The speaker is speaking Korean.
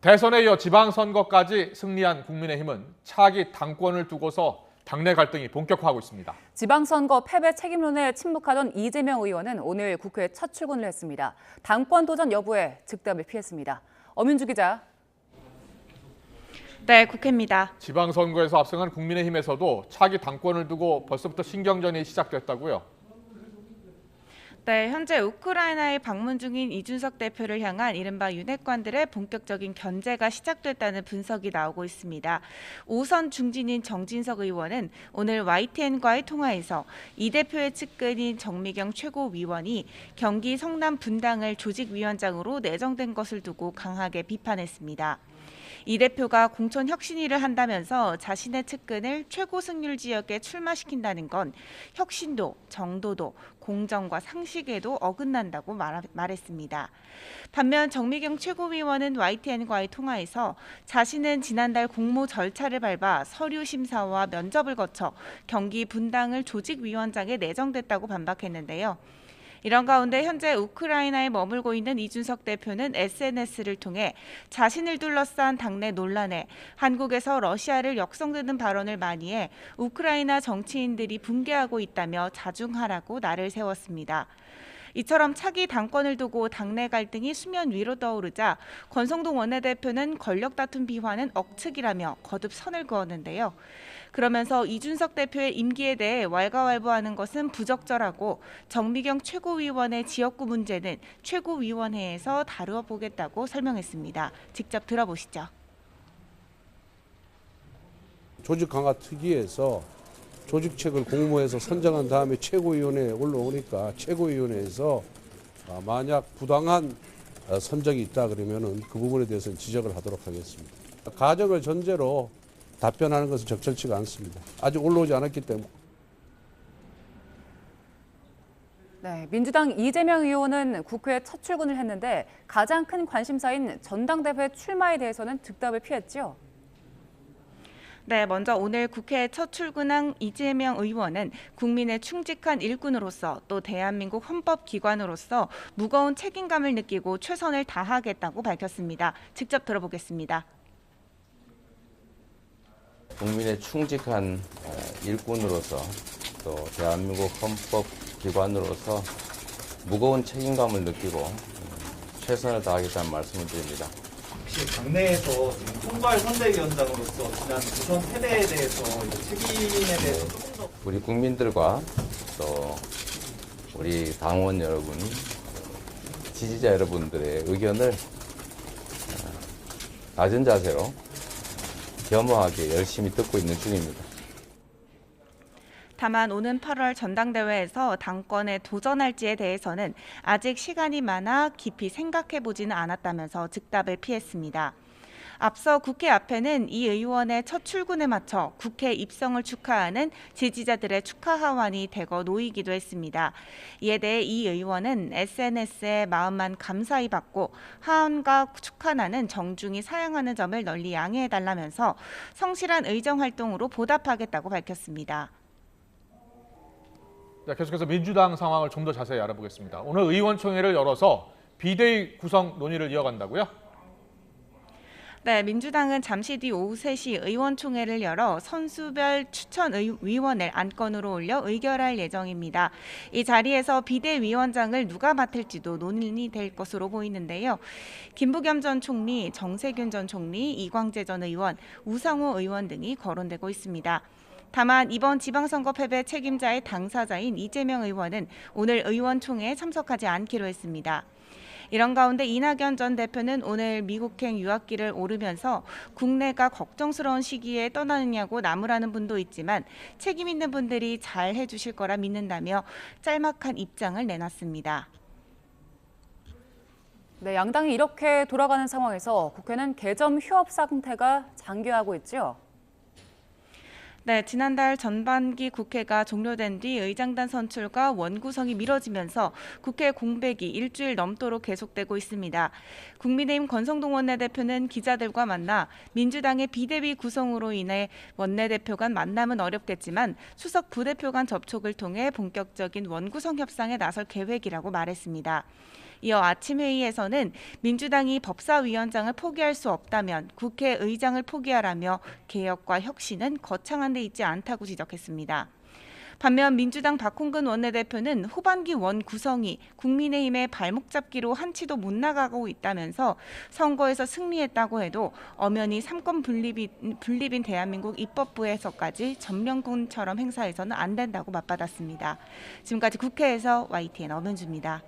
대선에 이어 지방선거까지 승리한 국민의힘은 차기 당권을 두고서 당내 갈등이 본격화하고 있습니다. 지방선거 패배 책임론에 침묵하던 이재명 의원은 오늘 국회에 첫 출근을 했습니다. 당권 도전 여부에 즉답을 피했습니다. 엄윤주 기자. 네, 국회입니다. 지방선거에서 앞서간 국민의힘에서도 차기 당권을 두고 벌써부터 신경전이 시작됐다고요? 네, 현재 우크라이나에 방문 중인 이준석 대표를 향한 이른바 윤핵관들의 본격적인 견제가 시작됐다는 분석이 나오고 있습니다. 5선 중진인 정진석 의원은 오늘 YTN과의 통화에서 이 대표의 측근인 정미경 최고위원이 경기 성남 분당을 조직위원장으로 내정된 것을 두고 강하게 비판했습니다. 이 대표가 공천 혁신위를 한다면서 자신의 측근을 최고 승률 지역에 출마시킨다는 건 혁신도, 정도도, 공정과 상식에도 어긋난다고 말했습니다. 반면 정미경 최고위원은 YTN과의 통화에서 자신은 지난달 공모 절차를 밟아 서류 심사와 면접을 거쳐 경기 분당을 조직위원장에 내정됐다고 반박했는데요. 이런 가운데 현재 우크라이나에 머물고 있는 이준석 대표는 SNS를 통해 자신을 둘러싼 당내 논란에 한국에서 러시아를 역성드는 발언을 많이 해 우크라이나 정치인들이 붕괴하고 있다며 자중하라고 날을 세웠습니다. 이처럼 차기 당권을 두고 당내 갈등이 수면 위로 떠오르자 권성동 원내대표는 권력 다툼 비화는 억측이라며 거듭 선을 그었는데요. 그러면서 이준석 대표의 임기에 대해 왈가왈부하는 것은 부적절하고 정미경 최고위원의 지역구 문제는 최고위원회에서 다루어보겠다고 설명했습니다. 직접 들어보시죠. 조직 강화 특위에서 조직책을 공모해서 선정한 다음에 최고위원회에 올라오니까 최고위원회에서 만약 부당한 선정이 있다 그러면은 그 부분에 대해서는 지적을 하도록 하겠습니다. 가정을 전제로 답변하는 것은 적절치가 않습니다. 아직 올라오지 않았기 때문에. 네, 민주당 이재명 의원은 국회에 첫 출근을 했는데 가장 큰 관심사인 전당대회 출마에 대해서는 즉답을 피했죠. 네, 먼저 오늘 국회에 첫 출근한 이재명 의원은 국민의 충직한 일꾼으로서 또 대한민국 헌법기관으로서 무거운 책임감을 느끼고 최선을 다하겠다고 밝혔습니다. 직접 들어보겠습니다. 국민의 충직한 일꾼으로서 또 대한민국 헌법기관으로서 무거운 책임감을 느끼고 최선을 다하겠다는 말씀을 드립니다. 혹시 당내에서 총괄 선대위원장으로서 지난 부선 패배에 대해서 책임에 대해서 조금 더 우리 국민들과 또 우리 당원 여러분, 지지자 여러분들의 의견을 낮은 자세로 겸허하게 열심히 듣고 있는 중입니다. 다만 오는 8월 전당대회에서 당권에 도전할지에 대해서는 아직 시간이 많아 깊이 생각해보지는 않았다면서 즉답을 피했습니다. 앞서 국회 앞에는 이 의원의 첫 출근에 맞춰 국회 입성을 축하하는 지지자들의 축하 하완이 대거 놓이기도 했습니다. 이에 대해 이 의원은 SNS에 마음만 감사히 받고 하원과 축하나는 정중히 사양하는 점을 널리 양해해달라면서 성실한 의정활동으로 보답하겠다고 밝혔습니다. 자, 계속해서 민주당 상황을 좀 더 자세히 알아보겠습니다. 오늘 의원총회를 열어서 비대위 구성 논의를 이어간다고요? 네, 민주당은 잠시 뒤 오후 3시 의원총회를 열어 선수별 추천위원을 안건으로 올려 의결할 예정입니다. 이 자리에서 비대위원장을 누가 맡을지도 논의될 것으로 보이는데요. 김부겸 전 총리, 정세균 전 총리, 이광재 전 의원, 우상호 의원 등이 거론되고 있습니다. 다만 이번 지방선거 패배 책임자의 당사자인 이재명 의원은 오늘 의원총회에 참석하지 않기로 했습니다. 이런 가운데 이낙연 전 대표는 오늘 미국행 유학길을 오르면서 국내가 걱정스러운 시기에 떠나느냐고 나무라는 분도 있지만 책임 있는 분들이 잘 해주실 거라 믿는다며 짤막한 입장을 내놨습니다. 네, 양당이 이렇게 돌아가는 상황에서 국회는 개점 휴업 상태가 장기화하고 있죠. 네, 지난달 전반기 국회가 종료된 뒤 의장단 선출과 원구성이 미뤄지면서 국회 공백이 일주일 넘도록 계속되고 있습니다. 국민의힘 권성동 원내대표는 기자들과 만나 민주당의 비대위 구성으로 인해 원내대표 간 만남은 어렵겠지만 수석 부대표 간 접촉을 통해 본격적인 원구성 협상에 나설 계획이라고 말했습니다. 이어 아침 회의에서는 민주당이 법사위원장을 포기할 수 없다면 국회의장을 포기하라며 개혁과 혁신은 거창한 데 있지 않다고 지적했습니다. 반면 민주당 박홍근 원내대표는 후반기 원 구성이 국민의힘의 발목 잡기로 한치도 못 나가고 있다면서 선거에서 승리했다고 해도 엄연히 삼권 분립인 대한민국 입법부에서까지 전면권처럼 행사해서는 안 된다고 맞받았습니다. 지금까지 국회에서 YTN 엄은주입니다.